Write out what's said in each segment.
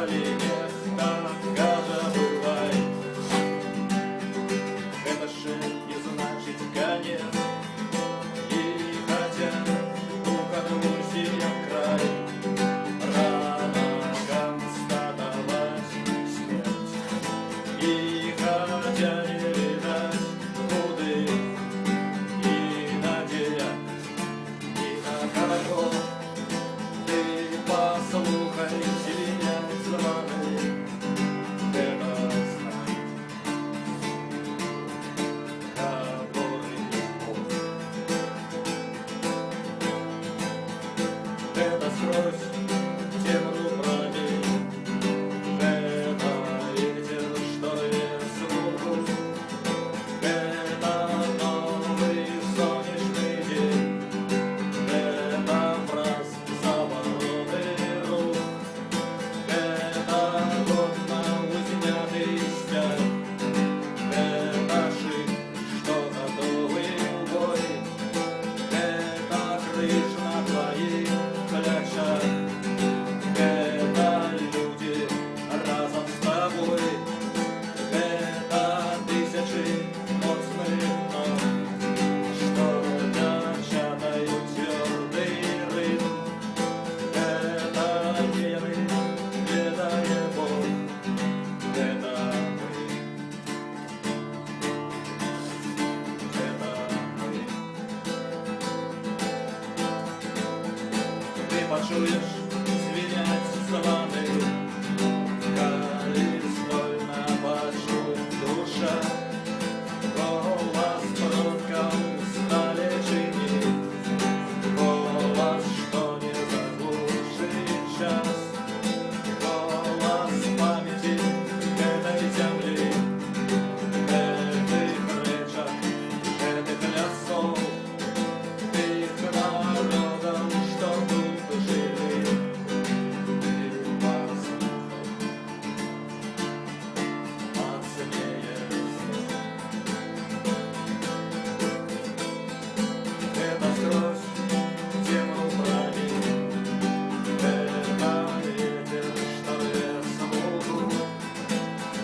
место газа бывает. Это же не значит конец. И хотя у конвульсия край, рано констатовать смерть. И хотя не видать куды, и надея, и на кого. Ты послухай, звенят звоны, это знает, который пост. Это срось, тему пробей, это ветер, что лез в лугу, это новый солнечный день, это фраз завороты рук, это год на узнятый стяг, это шик, что готовый в бой, это крыш на твоих плечах, это люди разом с тобой, это тысячи моцных ног, что печатают твердый ритм, это вены, ведая Бог, это мы, это мы. Ты почуешь звенять звоны, колесной на почву душа, голос пробкам стали чинить, голос, что не заглушит час, голос памяти этой земли, этих речок, этих лесов, их народов, что тут жили. Ты послухай, отсмеешься. Это сквозь тему пробей, это ветер, что лез в лугу,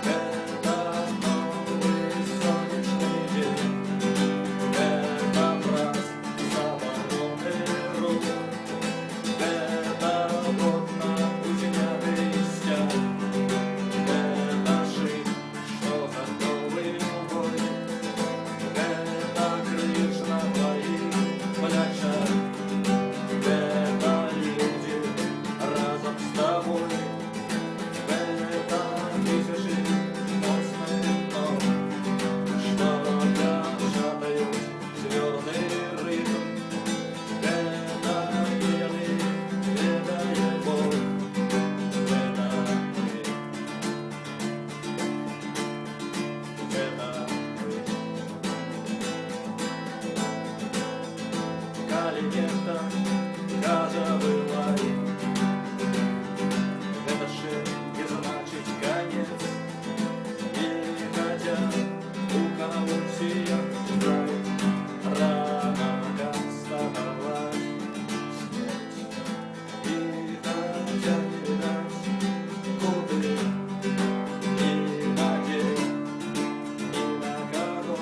это новый солнечный день, это фраз завороты рук, это год на узнятый стяг, это шик, что готовый в бой, это крыш на твоих плечах, это люди разом с тобой, это тысячи моцных ног, что печатают твердый ритм, это вены, ведая Бог, это мы, это мы. Калинета, газовый лай, это же не значит конец. И хотя у конвульсия край, рано констатовать смерть. И хотя не видать куды, и надея, ни на кого.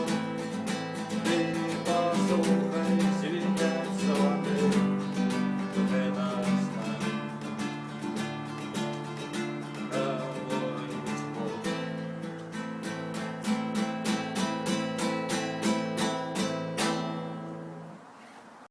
Ты послушай,